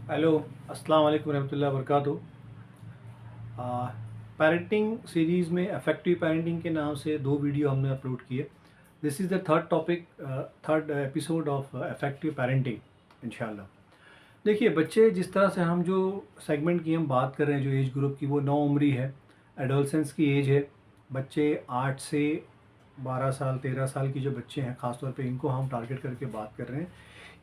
Hello, अस्सलाम वालेकुम रहमतुल्लाहि व बरकातुहू। पेरेंटिंग सीरीज़ में इफ़ेक्टिव पेरेंटिंग के नाम से 2 वीडियो हमने अपलोड किए। This is the third topic, third episode of effective parenting इंशाल्लाह। देखिए, बच्चे जिस तरह से हम जो सेगमेंट की हम बात कर रहे हैं, जो एज ग्रुप की, वो नौउम्री है, एडोलसेंस की एज है। बच्चे 8 से 12 साल 13 साल की जो बच्चे हैं, ख़ास तौर पे इनको हम टारगेट करके बात कर रहे हैं।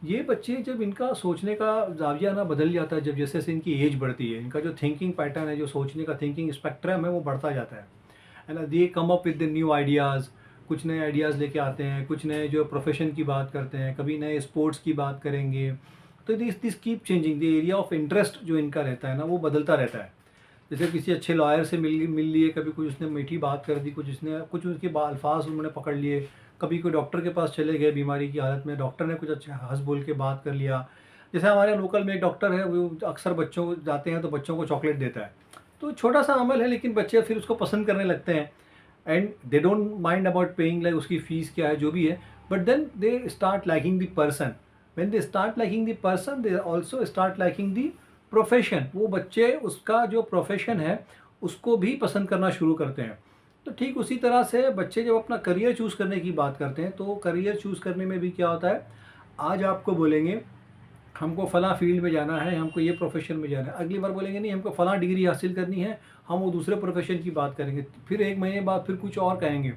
ये बच्चे जब इनका सोचने का ज़ाविया ना बदल जाता है, जब जैसे-जैसे इनकी एज बढ़ती है, इनका जो थिंकिंग पैटर्न है, जो सोचने का थिंकिंग स्पेक्ट्रम है, वो बढ़ता जाता है ना? They come up with the new ideas, कुछ नए आइडियाज़ लेके आते हैं, कुछ नए जो प्रोफ़ेशन की बात करते हैं, कभी नए स्पोर्ट्स की बात करेंगे। तो this this keep changing, the area of interest जो इनका रहता है ना, वो बदलता रहता है। जैसे किसी अच्छे लॉयर से मिल लिए, कभी कुछ उसने मीठी बात कर दी, कुछ उसके अल्फाज उन्होंने पकड़ लिए, कभी कोई डॉक्टर के पास चले गए बीमारी की हालत में, डॉक्टर ने कुछ अच्छा हंस बोल के बात कर लिया। जैसे हमारे लोकल में एक डॉक्टर है, वो अक्सर बच्चों को जाते हैं तो बच्चों को चॉकलेट देता है। तो छोटा सा अमल है, लेकिन बच्चे फिर उसको पसंद करने लगते हैं। And they don't mind about paying, like उसकी फ़ीस क्या है, जो भी है। But then they start liking the person. When they start liking the person, they also start liking the profession. वो बच्चे उसका जो प्रोफेशन है, उसको भी पसंद करना शुरू करते हैं। तो ठीक उसी तरह से बच्चे जब अपना करियर चूज़ करने की बात करते हैं, तो करियर चूज़ करने में भी क्या होता है, आज आपको बोलेंगे हमको फ़लाँ फ़ील्ड में जाना है, हमको ये प्रोफ़ेशन में जाना है। अगली बार बोलेंगे नहीं, हमको फ़लाँ डिग्री हासिल करनी है, हम वो दूसरे प्रोफ़ेशन की बात करेंगे। फिर 1 महीने बाद फिर कुछ और कहेंगे।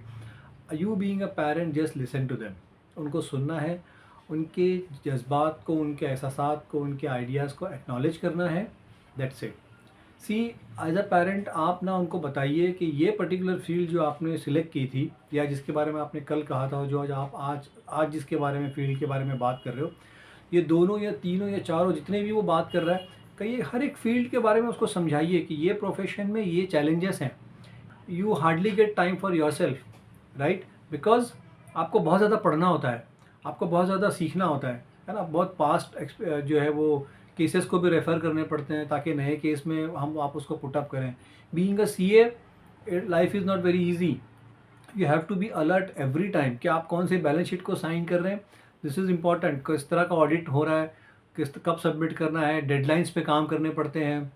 You being a parent, just listen to them. उनको सुनना है, उनके जज़्बात को, उनके एहसासात को, उनके आइडियाज़ को एक्नॉलेज करना है, that's it. See, as a parent आप ना उनको बताइए कि ये पर्टिकुलर फील्ड जो आपने सिलेक्ट की थी, या जिसके बारे में आपने कल कहा था, जो आज आप आज जिसके बारे में फील्ड के बारे में बात कर रहे हो, ये दोनों या तीनों या चारों जितने भी वो बात कर रहा है, कहिए हर एक फील्ड के बारे में उसको समझाइए कि ये प्रोफेशन में ये चैलेंजेस हैं। You hardly get time for your self, right? Because आपको बहुत ज़्यादा पढ़ना होता है, आपको बहुत ज़्यादा सीखना होता है ना? बहुत पास्ट जो है वो केसेस को भी रेफ़र करने पड़ते हैं, ताकि नए केस में हम आप उसको पुट अप करें। Being a CA, life is not very easy. You have to be alert every time कि आप कौन से बैलेंस शीट को साइन कर रहे हैं। दिस इज़ इम्पॉर्टेंट, किस तरह का ऑडिट हो रहा है, किस कब सबमिट करना है, डेडलाइंस पे काम करने पड़ते हैं,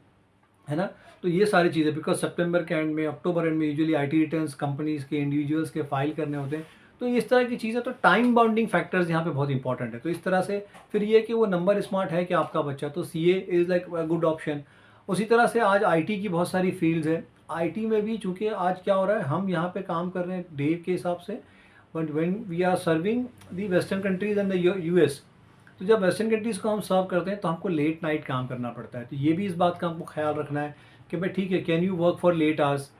है ना? तो ये सारी चीज़ें, बिकॉज सितंबर के एंड में, अक्टूबर एंड में यूजुअली आईटी रिटर्न्स कंपनीज़ के, इंडिविजुअल्स के फाइल करने होते हैं। तो इस तरह की चीज़ें, तो टाइम बाउंडिंग फैक्टर्स यहाँ पे बहुत इंपॉर्टेंट है। तो इस तरह से फिर ये कि वो नंबर स्मार्ट है कि आपका बच्चा, तो CA is like a good option. उसी तरह से आज आईटी की बहुत सारी फील्ड्स हैं। आईटी में भी चूँकि आज क्या हो रहा है, हम यहाँ पे काम कर रहे हैं डे के हिसाब से, but when we are serving the western countries and the US, तो जब वेस्टर्न कंट्रीज़ को हम सर्व करते हैं, तो हमको लेट नाइट काम करना पड़ता है। तो ये भी इस बात का हमको ख्याल रखना है कि भाई ठीक है, can you work for late hours?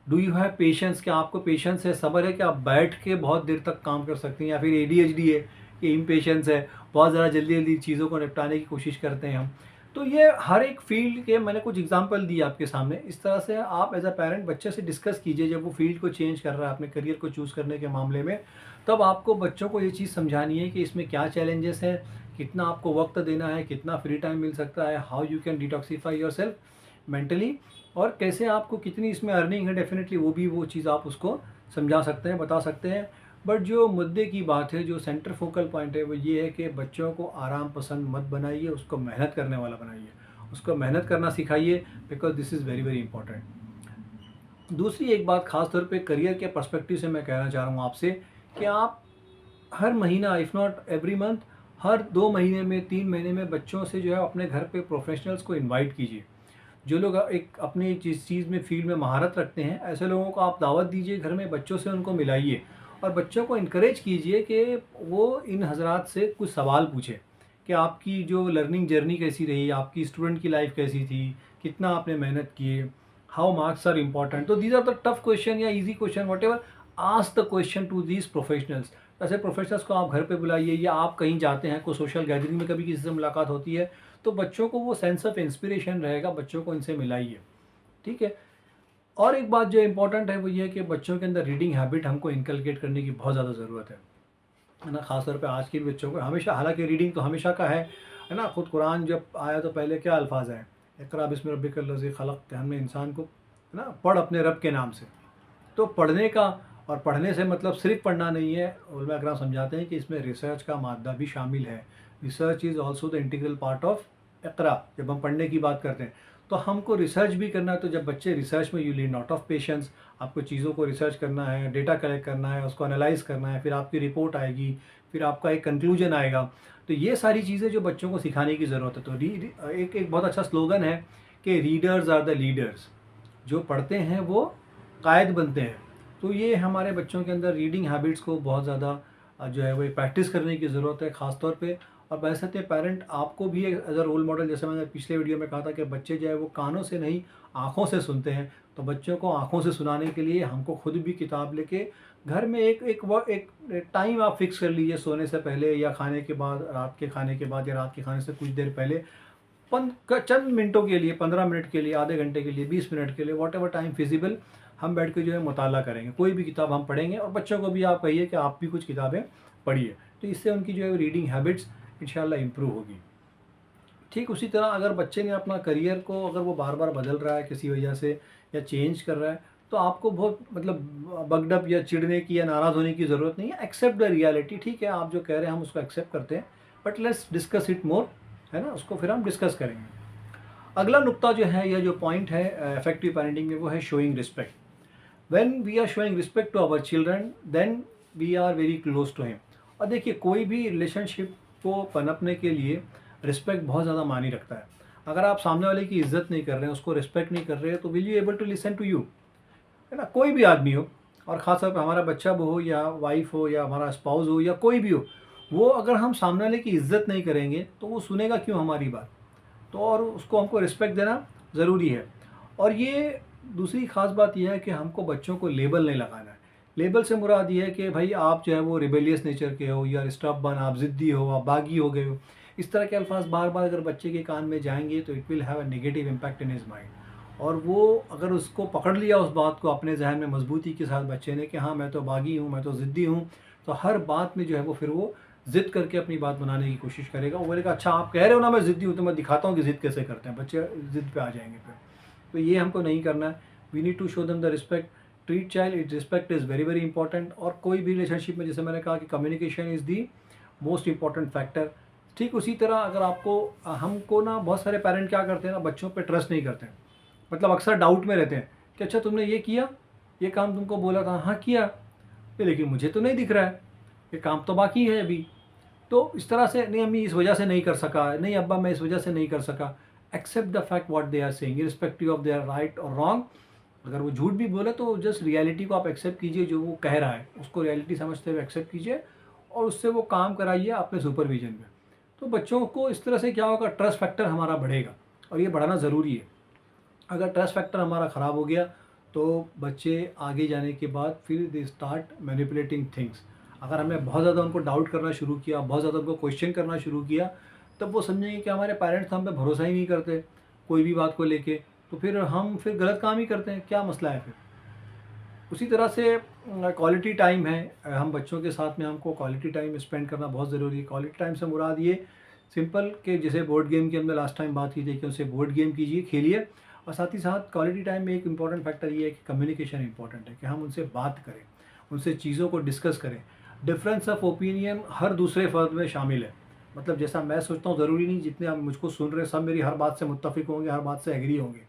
Do you have patience? क्या आपको पेशेंस है, सब्र है कि आप बैठ के बहुत देर तक काम कर सकते हैं? या फिर एडीएचडी है कि इम्पेशेंस है, बहुत ज़्यादा जल्दी-जल्दी चीज़ों को निपटाने की कोशिश करते हैं हम। तो ये हर एक फ़ील्ड के मैंने कुछ एग्ज़ाम्पल दिए आपके सामने। इस तरह से आप एज़ अ पेरेंट बच्चे से डिस्कस कीजिए, जब वो फ़ील्ड को चेंज कर रहा है अपने करियर को चूज़ करने के मामले में, तब आपको बच्चों को ये चीज़ समझानी है कि इसमें क्या चैलेंजेस हैं, कितना आपको वक़्त देना है, कितना फ्री टाइम मिल सकता है, how you can detoxify yourself mentally, और कैसे आपको कितनी इसमें अर्निंग है, डेफ़िनेटली वो चीज़ आप उसको समझा सकते हैं, बता सकते हैं। बट जो मुद्दे की बात है, जो सेंटर फोकल पॉइंट है, वो ये है कि बच्चों को आराम पसंद मत बनाइए, उसको मेहनत करने वाला बनाइए। उसको मेहनत करना सिखाइए, because this is very, very important. दूसरी एक बात ख़ास तौर पे करियर के पर्सपेक्टिव से मैं कहना चाह रहा हूँ आपसे, कि आप हर महीना, इफ़ नॉट एवरी मंथ, हर 2 महीने में, 3 महीने में बच्चों से जो है अपने घर पे प्रोफ़ेशनल्स को इनवाइट कीजिए। जो लोग एक अपनी जिस चीज़ में फ़ील्ड में महारत रखते हैं, ऐसे लोगों को आप दावत दीजिए घर में, बच्चों से उनको मिलाइए, और बच्चों को इनकरेज कीजिए कि वो इन हज़रात से कुछ सवाल पूछें कि आपकी जो लर्निंग जर्नी कैसी रही, आपकी स्टूडेंट की लाइफ़ कैसी थी, कितना आपने मेहनत किए, हाउ मार्क्स आर इम्पॉर्टेंट। तो these are the tough question या easy question, whatever, ask the question to these professionals. ऐसे प्रोफेशनल्स को आप घर पे बुलाइए, या आप कहीं जाते हैं, कोई सोशल गैदरिंग में कभी किसी से मुलाकात होती है, तो बच्चों को वो सेंस ऑफ इंस्पिरेशन रहेगा, बच्चों को इनसे मिलाइए, ठीक है? और एक बात जो इम्पोर्टेंट है, वो ये है कि बच्चों के अंदर रीडिंग हैबिट हमको इनकलकेट करने की बहुत ज़्यादा ज़रूरत है ना? ख़ास तौर पे आज के बच्चों को हमेशा, हालाँकि रीडिंग तो हमेशा का है ना? खुद कुरान जब आया तो पहले क्या अल्फ़ाज़ आए? इक़रा बिस्मि रब्बिकल लज़ी ख़लक़, कि हमने इंसान को, है ना, पढ़ अपने रब के नाम से। तो पढ़ने का, और पढ़ने से मतलब सिर्फ पढ़ना नहीं है, उलमा इकराम समझाते हैं कि इसमें रिसर्च का मादा भी शामिल है। Research is also the integral part of इक़रा, जब हम पढ़ने की बात करते हैं तो हमको रिसर्च भी करना है। तो जब बच्चे रिसर्च में you need not of patience, आपको चीज़ों को रिसर्च करना है, डेटा कलेक्ट करना है, उसको एनालाइज करना है, फिर आपकी रिपोर्ट आएगी, फिर आपका एक कंक्लूजन आएगा। तो ये सारी चीज़ें जो बच्चों को सिखाने की ज़रूरत है। तो एक एक बहुत अच्छा स्लोगन है कि रीडर्स आर द लीडर्स, जो पढ़ते हैं वो कायद बनते हैं। तो ये हमारे बच्चों के अंदर रीडिंग हैबिट्स को बहुत ज़्यादा जो है वो प्रैक्टिस करने की ज़रूरत है ख़ास तौर पे। और वैसे तो पेरेंट आपको भी एज अ रोल मॉडल, जैसे मैंने पिछले वीडियो में कहा था कि बच्चे जो है वो कानों से नहीं आँखों से सुनते हैं। तो बच्चों को आँखों से सुनाने के लिए हमको खुद भी किताब लेके घर में एक टाइम आप फिक्स कर लीजिए, सोने से पहले या खाने के बाद, रात के खाने के बाद या रात के खाने से कुछ देर पहले चंद मिनटों के लिए, 15 मिनट के लिए, आधे घंटे के लिए, 20 मिनट के लिए, वॉट एवर टाइम फिजिबल, हम बैठ के जो है मुताला करेंगे। कोई भी किताब हम पढ़ेंगे और बच्चों को भी आप कहिए कि आप भी कुछ किताबें पढ़िए। तो इससे उनकी जो है रीडिंग हैबिट्स इंशाल्लाह इम्प्रूव होगी। ठीक उसी तरह अगर बच्चे ने अपना करियर को अगर वो बार बार बदल रहा है किसी वजह से या चेंज कर रहा है, तो आपको बहुत मतलब बगडप या चिढ़ने की या नाराज़ होने की ज़रूरत नहीं है। Accept the reality. ठीक है, आप जो कह रहे हैं हम उसको एक्सेप्ट करते हैं, but let's discuss it more, है ना, उसको फिर हम डिस्कस करेंगे। अगला नुक्ता जो है या जो पॉइंट है इफेक्टिव पेरेंटिंग में, वो है showing respect. When we are showing respect to our children then we are very close to him. और देखिए, कोई भी रिलेशनशिप को पनपने के लिए रिस्पेक्ट बहुत ज़्यादा मायने रखता है। अगर आप सामने वाले की इज्जत नहीं कर रहे हैं, उसको रिस्पेक्ट नहीं कर रहे हैं, तो will you able to listen to you, है ना। कोई भी आदमी हो, और ख़ासतौर पर हमारा बच्चा हो या वाइफ हो या हमारा स्पाउस हो या कोई भी हो, वो अगर हम सामने वाले की इज्जत नहीं करेंगे तो वो सुनेगा क्यों हमारी बात। तो और उसको हमको रिस्पेक्ट देना ज़रूरी है। और ये दूसरी ख़ास बात यह है कि हमको बच्चों को लेबल नहीं लगाना है। लेबल से मुराद ये है कि भाई आप जो है वो रिबेलियस नेचर के हो या स्टबर्न, आप ज़िद्दी हो, आप बागी हो गए हो, इस तरह के अल्फाज बार बार अगर बच्चे के कान में जाएंगे तो it will have a negative impact in his mind. और वो अगर उसको पकड़ लिया उस बात को अपने जहन में मजबूती के साथ बच्चे ने कि हाँ मैं तो बागी हूँ, मैं तो ज़िद्दी हूँ, तो हर बात में जो है वो फिर वो ज़िद करके अपनी बात बनाने की कोशिश करेगा। वो बोलेगा अच्छा आप कह रहे हो ना मैं ज़िद्दी हूँ, तो मैं दिखाता हूँ कि ज़िद कैसे करते हैं। बच्चे ज़िद पे आ जाएंगे फिर। तो ये हमको नहीं करना है। We need to show them the respect, treat child, it respect is very very important. और कोई भी रिलेशनशिप में जैसे मैंने कहा कि communication is the most important factor. ठीक उसी तरह अगर आपको हमको ना बहुत सारे पेरेंट क्या करते हैं ना, बच्चों पे ट्रस्ट नहीं करते हैं। मतलब अक्सर डाउट में रहते हैं कि अच्छा तुमने ये किया, ये काम तुमको बोला था, हाँ किया, लेकिन मुझे तो नहीं दिख रहा है, ये काम तो बाकी है अभी। तो इस तरह से नहीं, अम्मी इस वजह से नहीं कर सका, नहीं अब्बा मैं इस वजह से नहीं कर सका। Accept the fact what they are saying irrespective of their right और रॉन्ग। अगर वो झूठ भी बोले तो जस्ट रियलिटी को आप एक्सेप्ट कीजिए, जो वो कह रहा है उसको रियलिटी समझते हुए एक्सेप्ट कीजिए और उससे वो काम कराइए अपने सुपरविजन में। तो बच्चों को इस तरह से क्या होगा, ट्रस्ट फैक्टर हमारा बढ़ेगा और ये बढ़ाना ज़रूरी है। अगर ट्रस्ट फैक्टर हमारा ख़राब हो गया तो बच्चे आगे जाने के बाद फिर दे स्टार्ट मैनिपुलेटिंग थिंग्स। अगर हमने बहुत ज़्यादा उनको डाउट करना शुरू किया, बहुत ज़्यादा उनको क्वेश्चन करना शुरू किया, तब वो समझेंगे कि हमारे पेरेंट्स हम पे भरोसा ही नहीं करते कोई भी बात को लेके, तो फिर हम फिर गलत काम ही करते हैं, क्या मसला है फिर। उसी तरह से क्वालिटी टाइम है, हम बच्चों के साथ में हमको क्वालिटी टाइम स्पेंड करना बहुत ज़रूरी है। क्वालिटी टाइम से मुराद ये सिंपल कि जैसे बोर्ड गेम की हमने लास्ट टाइम बात की थी कि उनसे बोर्ड गेम कीजिए, खेलिए। और साथ ही साथ क्वालिटी टाइम में एक इम्पॉर्टेंट फैक्टर ये है कि कम्युनिकेशन इंपॉर्टेंट है, कि हम उनसे बात करें, उनसे चीज़ों को डिस्कस करें। डिफरेंस ऑफ ओपिनियन हर दूसरे फ़र्द में शामिल है। मतलब जैसा मैं सोचता हूँ ज़रूरी नहीं जितने आप मुझको सुन रहे हैं सब मेरी हर बात से मुत्तफ़िक होंगे, हर बात से एग्री होंगे।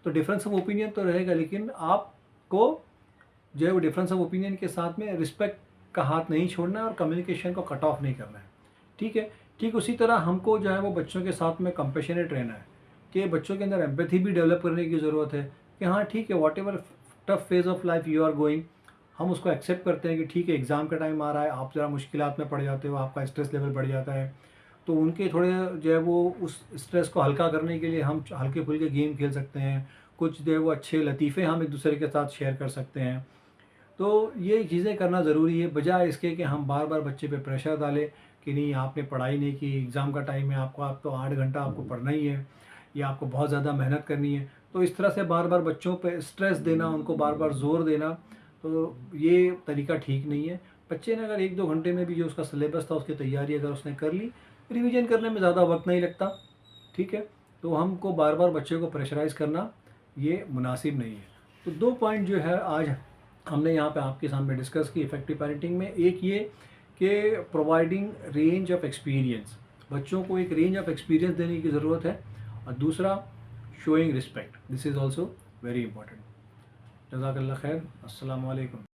तो डिफरेंस ऑफ ओपिनियन तो रहेगा, लेकिन आपको जो है वो डिफरेंस ऑफ ओपिनियन के साथ में रिस्पेक्ट का हाथ नहीं छोड़ना है और कम्युनिकेशन को कट ऑफ नहीं करना है। ठीक है। ठीक उसी तरह हमको जो है वो बच्चों के साथ में कंपेशनेट रहना है, कि बच्चों के अंदर एम्पैथी भी डेवलप करने की ज़रूरत है कि हाँ ठीक है, whatever tough phase of life you are going, हम उसको एक्सेप्ट करते हैं कि ठीक है एग्ज़ाम का टाइम आ रहा है, आप ज़रा मुश्किलात में पड़ जाते हो, आपका स्ट्रेस लेवल बढ़ जाता है। तो उनके थोड़े जो है वो उस स्ट्रेस को हल्का करने के लिए हम हल्के फुल्के गेम खेल सकते हैं, कुछ जो है वो अच्छे लतीफ़े हम एक दूसरे के साथ शेयर कर सकते हैं। तो ये चीज़ें करना ज़रूरी है, बजाय इसके कि हम बार बार बच्चे पे प्रेशर डालें कि नहीं आपने पढ़ाई नहीं की, एग्ज़ाम का टाइम है, आप तो 8 घंटा आपको पढ़ना ही है या आपको बहुत ज़्यादा मेहनत करनी है। तो इस तरह से बार बार बच्चों पे स्ट्रेस देना, उनको बार बार ज़ोर देना, तो ये तरीका ठीक नहीं है। बच्चे ने अगर 1-2 घंटे में भी जो उसका सिलेबस था उसकी तैयारी अगर उसने कर ली, रिवीजन करने में ज़्यादा वक्त नहीं लगता। ठीक है। तो हमको बार बार बच्चे को प्रेशराइज़ करना ये मुनासिब नहीं है। तो 2 पॉइंट जो है आज हमने यहाँ पे आपके सामने डिस्कस की इफेक्टिव पेरेंटिंग में। एक ये कि प्रोवाइडिंग रेंज ऑफ एक्सपीरियंस, बच्चों को एक रेंज ऑफ एक्सपीरियंस देने की ज़रूरत है, और दूसरा showing respect, this is also very important. जज़ाकल्लाह खैर, अस्सलाम वालेकुम।